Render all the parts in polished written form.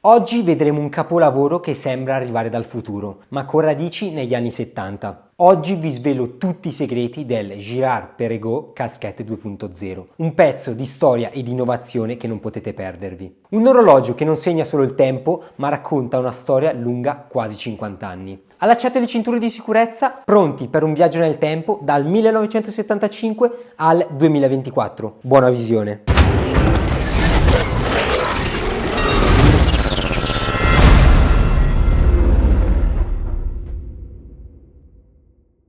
Oggi vedremo un capolavoro che sembra arrivare dal futuro, ma con radici negli anni 70. Oggi vi svelo tutti i segreti del Girard-Perregaux Casquette 2.0, un pezzo di storia e di innovazione che non potete perdervi. Un orologio che non segna solo il tempo, ma racconta una storia lunga quasi 50 anni. Allacciate le cinture di sicurezza, pronti per un viaggio nel tempo dal 1975 al 2024. Buona visione!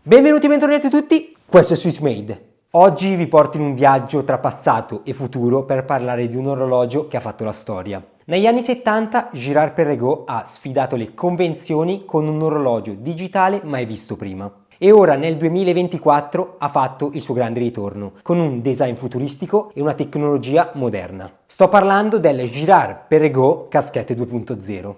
Benvenuti e bentornati tutti, questo è Swissmade. Oggi vi porto in un viaggio tra passato e futuro per parlare di un orologio che ha fatto la storia. Negli anni 70 Girard-Perregaux ha sfidato le convenzioni con un orologio digitale mai visto prima. E ora nel 2024 ha fatto il suo grande ritorno, con un design futuristico e una tecnologia moderna. Sto parlando del Girard-Perregaux Casquette 2.0.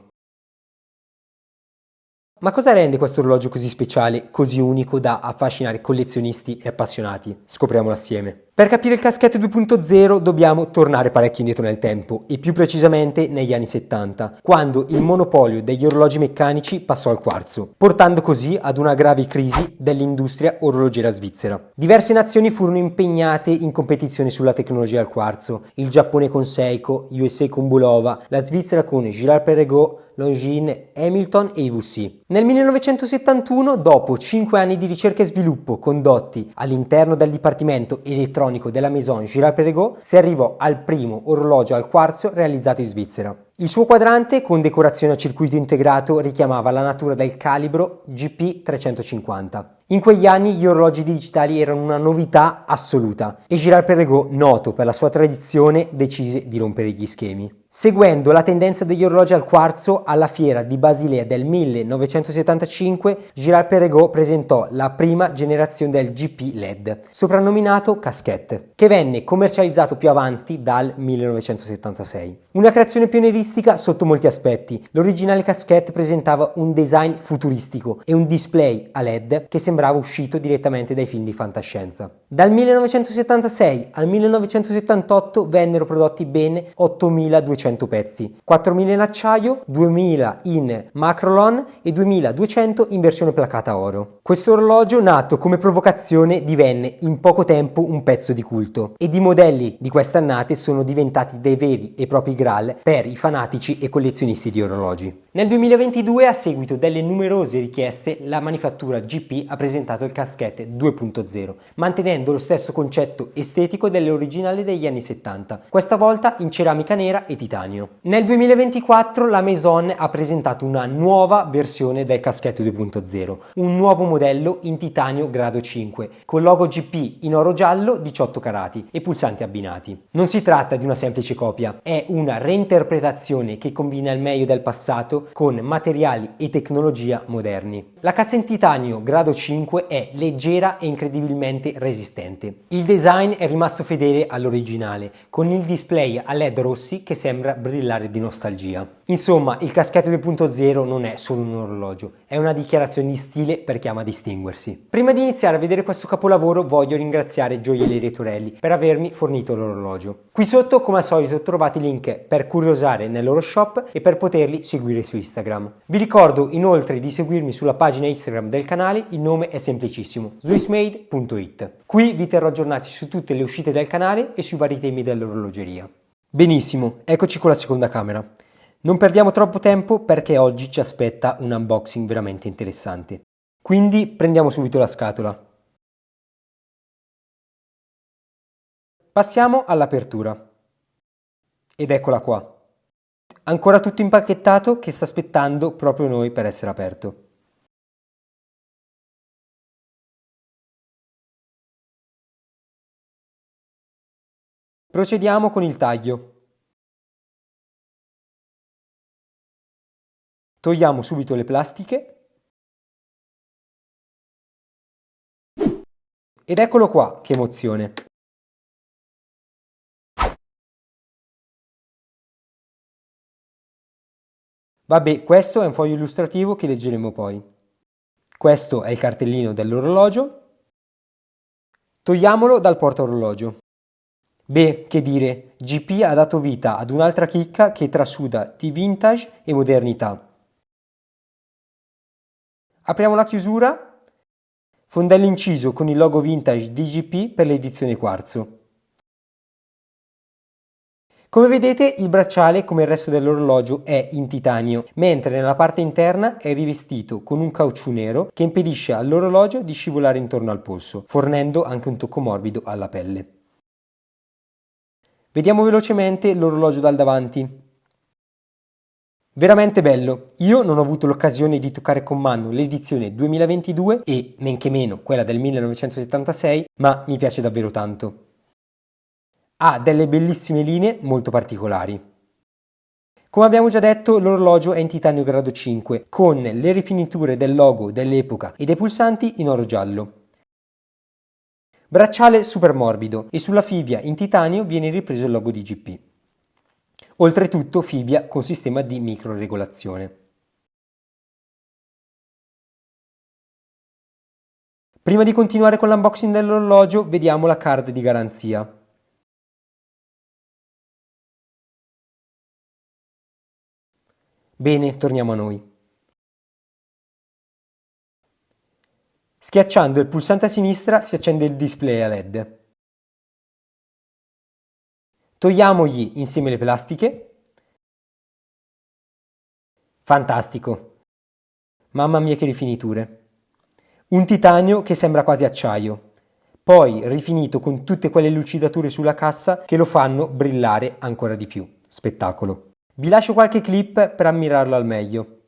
Ma cosa rende questo orologio così speciale, così unico da affascinare collezionisti e appassionati? Scopriamolo assieme. Per capire il Casquette 2.0 dobbiamo tornare parecchio indietro nel tempo e più precisamente negli anni 70, quando il monopolio degli orologi meccanici passò al quarzo, portando così ad una grave crisi dell'industria orologera svizzera. Diverse nazioni furono impegnate in competizione sulla tecnologia al quarzo, il Giappone con Seiko, USA con Bulova, la Svizzera con Girard-Perregaux, Longines, Hamilton e IWC. Nel 1971, dopo 5 anni di ricerca e sviluppo condotti all'interno del dipartimento elettronico della Maison Girard-Perregaux, si arrivò al primo orologio al quarzo realizzato in Svizzera. Il suo quadrante, con decorazione a circuito integrato, richiamava la natura del calibro GP350. In quegli anni gli orologi digitali erano una novità assoluta e Girard-Perregaux, noto per la sua tradizione, decise di rompere gli schemi. Seguendo la tendenza degli orologi al quarzo, alla fiera di Basilea del 1975, Girard-Perregaux presentò la prima generazione del GP LED, soprannominato Casquette, che venne commercializzato più avanti dal 1976. Una creazione pionieristica sotto molti aspetti. L'originale Casquette presentava un design futuristico e un display a LED che sembrava uscito direttamente dai film di fantascienza. Dal 1976 al 1978 vennero prodotti ben 8.200 pezzi, 4.000 in acciaio, 2.000 in Macrolon e 2.200 in versione placata oro. Questo orologio, nato come provocazione, divenne in poco tempo un pezzo di culto ed i modelli di queste annate sono diventati dei veri e propri graal per i fanatici e collezionisti di orologi. Nel 2022, a seguito delle numerose richieste, la manifattura GP ha presentato il Casquette 2.0, mantenendo lo stesso concetto estetico dell'originale degli anni 70, questa volta in ceramica nera e titanio. Nel 2024 la Maison ha presentato una nuova versione del Casquette 2.0, un nuovo modello in titanio grado 5, con logo GP in oro giallo 18 carati e pulsanti abbinati. Non si tratta di una semplice copia, è una reinterpretazione che combina il meglio del passato con materiali e tecnologia moderni. La cassa in titanio grado 5 è leggera e incredibilmente resistente. Il design è rimasto fedele all'originale, con il display a LED rossi che sembra brillare di nostalgia. Insomma, il Casquette 2.0 non è solo un orologio, è una dichiarazione di stile per chi ama distinguersi. Prima di iniziare a vedere questo capolavoro voglio ringraziare Gioiellerie Torelli per avermi fornito l'orologio. Qui sotto, come al solito, trovate i link per curiosare nel loro shop e per poterli seguire su Instagram. Vi ricordo inoltre di seguirmi sulla pagina Instagram del canale, il nome è semplicissimo, swissmade.it. Qui vi terrò aggiornati su tutte le uscite del canale e sui vari temi dell'orologeria. Benissimo, eccoci con la seconda camera. Non perdiamo troppo tempo perché oggi ci aspetta un unboxing veramente interessante. Quindi prendiamo subito la scatola. Passiamo all'apertura. Ed eccola qua. Ancora tutto impacchettato che sta aspettando proprio noi per essere aperto. Procediamo con il taglio. Togliamo subito le plastiche. Ed eccolo qua, che emozione! Vabbè, questo è un foglio illustrativo che leggeremo poi. Questo è il cartellino dell'orologio. Togliamolo dal portaorologio. Beh, che dire, GP ha dato vita ad un'altra chicca che trasuda di vintage e modernità. Apriamo la chiusura, fondello inciso con il logo vintage di GP per l'edizione quarzo. Come vedete il bracciale, come il resto dell'orologio, è in titanio, mentre nella parte interna è rivestito con un caucciù nero che impedisce all'orologio di scivolare intorno al polso, fornendo anche un tocco morbido alla pelle. Vediamo velocemente l'orologio dal davanti. Veramente bello, io non ho avuto l'occasione di toccare con mano l'edizione 2022 e men che meno quella del 1976, ma mi piace davvero tanto. Ha delle bellissime linee molto particolari. Come abbiamo già detto, l'orologio è in titanio grado 5, con le rifiniture del logo dell'epoca e dei pulsanti in oro giallo. Bracciale super morbido e sulla fibbia in titanio viene ripreso il logo di GP. Oltretutto fibbia con sistema di microregolazione. Prima di continuare con l'unboxing dell'orologio, vediamo la card di garanzia. Bene, torniamo a noi. Schiacciando il pulsante a sinistra si accende il display a LED. Togliamogli insieme le plastiche. Fantastico! Mamma mia che rifiniture! Un titanio che sembra quasi acciaio, poi rifinito con tutte quelle lucidature sulla cassa che lo fanno brillare ancora di più. Spettacolo! Vi lascio qualche clip per ammirarlo al meglio.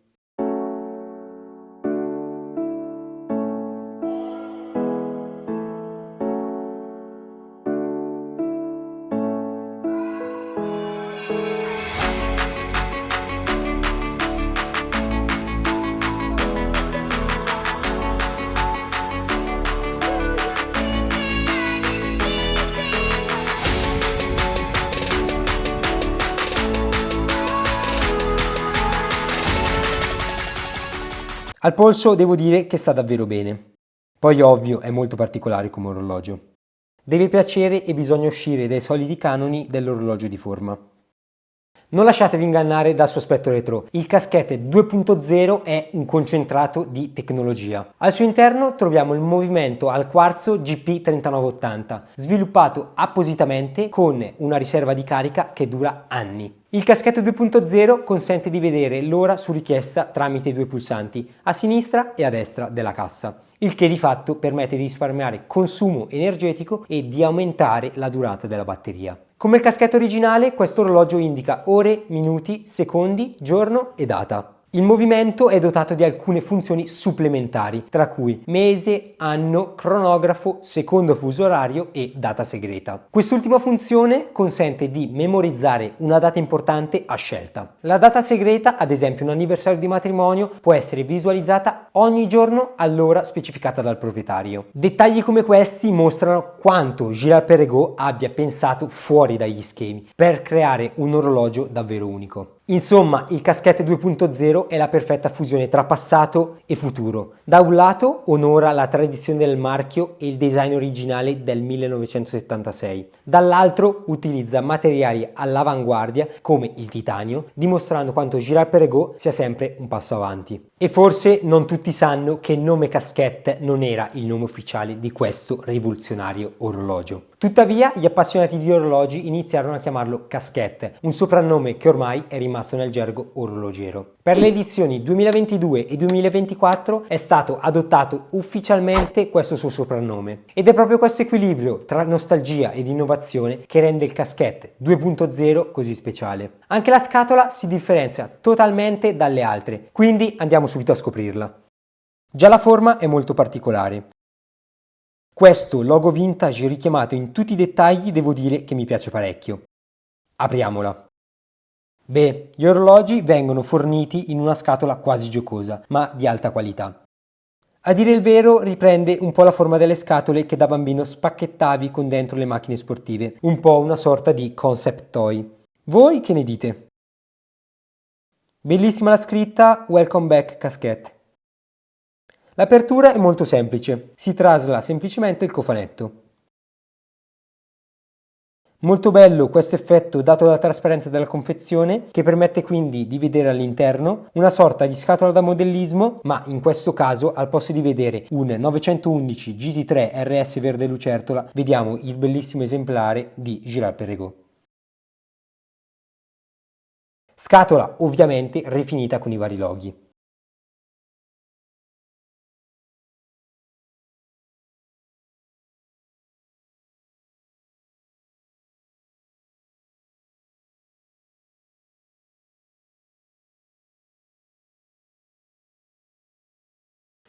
Al polso devo dire che sta davvero bene. Poi ovvio è molto particolare come orologio. Deve piacere e bisogna uscire dai soliti canoni dell'orologio di forma. Non lasciatevi ingannare dal suo aspetto retro, il Casquette 2.0 è un concentrato di tecnologia. Al suo interno troviamo il movimento al quarzo GP3980, sviluppato appositamente con una riserva di carica che dura anni. Il Casquette 2.0 consente di vedere l'ora su richiesta tramite i due pulsanti, a sinistra e a destra della cassa, il che di fatto permette di risparmiare consumo energetico e di aumentare la durata della batteria. Come il caschetto originale, questo orologio indica ore, minuti, secondi, giorno e data. Il movimento è dotato di alcune funzioni supplementari, tra cui mese, anno, cronografo, secondo fuso orario e data segreta. Quest'ultima funzione consente di memorizzare una data importante a scelta. La data segreta, ad esempio un anniversario di matrimonio, può essere visualizzata ogni giorno all'ora specificata dal proprietario. Dettagli come questi mostrano quanto Girard-Perregaux abbia pensato fuori dagli schemi per creare un orologio davvero unico. Insomma, il Casquette 2.0 è la perfetta fusione tra passato e futuro. Da un lato onora la tradizione del marchio e il design originale del 1976, dall'altro utilizza materiali all'avanguardia come il titanio, dimostrando quanto Girard-Perregaux sia sempre un passo avanti. E forse non tutti sanno che il nome Casquette non era il nome ufficiale di questo rivoluzionario orologio. Tuttavia, gli appassionati di orologi iniziarono a chiamarlo Casquette, un soprannome che ormai è rimasto nel gergo orologiero. Per le edizioni 2022 e 2024 è stato adottato ufficialmente questo suo soprannome. Ed è proprio questo equilibrio tra nostalgia ed innovazione che rende il Casquette 2.0 così speciale. Anche la scatola si differenzia totalmente dalle altre, quindi andiamo subito a scoprirla. Già la forma è molto particolare. Questo logo vintage richiamato in tutti i dettagli devo dire che mi piace parecchio. Apriamola. Beh, gli orologi vengono forniti in una scatola quasi giocosa, ma di alta qualità. A dire il vero riprende un po' la forma delle scatole che da bambino spacchettavi con dentro le macchine sportive, un po' una sorta di concept toy. Voi che ne dite? Bellissima la scritta Welcome back Casquette. L'apertura è molto semplice, si trasla semplicemente il cofanetto. Molto bello questo effetto dato dalla trasparenza della confezione, che permette quindi di vedere all'interno una sorta di scatola da modellismo, ma in questo caso al posto di vedere un 911 GT3 RS verde lucertola vediamo il bellissimo esemplare di Girard-Perregaux. Scatola ovviamente rifinita con i vari loghi.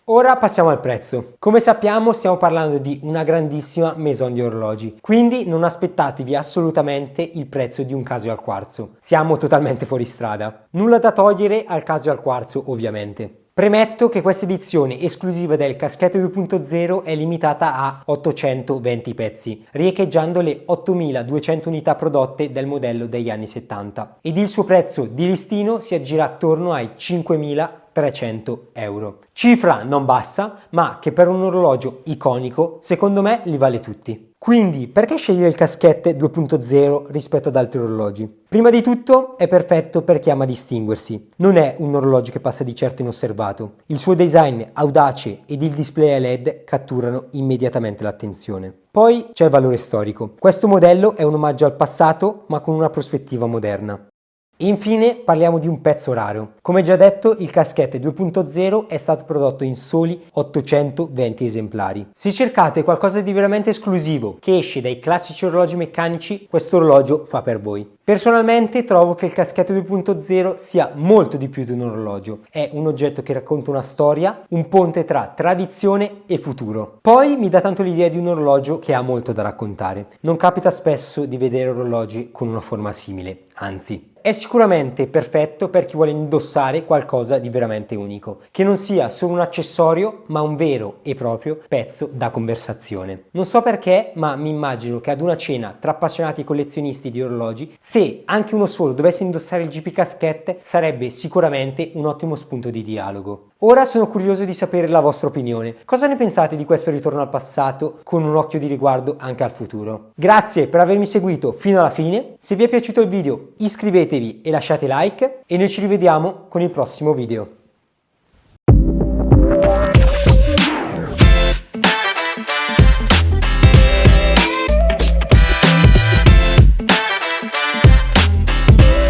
Ora passiamo al prezzo. Come sappiamo stiamo parlando di una grandissima maison di orologi, quindi non aspettatevi assolutamente il prezzo di un Casio al quarzo. Siamo totalmente fuori strada. Nulla da togliere al Casio al quarzo ovviamente. Premetto che questa edizione esclusiva del Caschetto 2.0 è limitata a 820 pezzi, riecheggiando le 8200 unità prodotte del modello degli anni 70 ed il suo prezzo di listino si aggira attorno ai 5300 euro. Cifra non bassa, ma che per un orologio iconico secondo me li vale tutti. Quindi perché scegliere il Casquette 2.0 rispetto ad altri orologi? Prima di tutto è perfetto per chi ama distinguersi. Non è un orologio che passa di certo inosservato. Il suo design audace ed il display a LED catturano immediatamente l'attenzione. Poi c'è il valore storico. Questo modello è un omaggio al passato ma con una prospettiva moderna. Infine parliamo di un pezzo raro. Come già detto, il Casquette 2.0 è stato prodotto in soli 820 esemplari. Se cercate qualcosa di veramente esclusivo che esce dai classici orologi meccanici, questo orologio fa per voi. Personalmente trovo che il Casquette 2.0 sia molto di più di un orologio. È un oggetto che racconta una storia, un ponte tra tradizione e futuro. Poi mi dà tanto l'idea di un orologio che ha molto da raccontare. Non capita spesso di vedere orologi con una forma simile, anzi. È sicuramente perfetto per chi vuole indossare qualcosa di veramente unico, che non sia solo un accessorio, ma un vero e proprio pezzo da conversazione. Non so perché, ma mi immagino che ad una cena tra appassionati collezionisti di orologi, se anche uno solo dovesse indossare il GP Casquette, sarebbe sicuramente un ottimo spunto di dialogo. Ora sono curioso di sapere la vostra opinione. Cosa ne pensate di questo ritorno al passato con un occhio di riguardo anche al futuro? Grazie per avermi seguito fino alla fine. Se vi è piaciuto il video iscrivetevi e lasciate like e noi ci rivediamo con il prossimo video.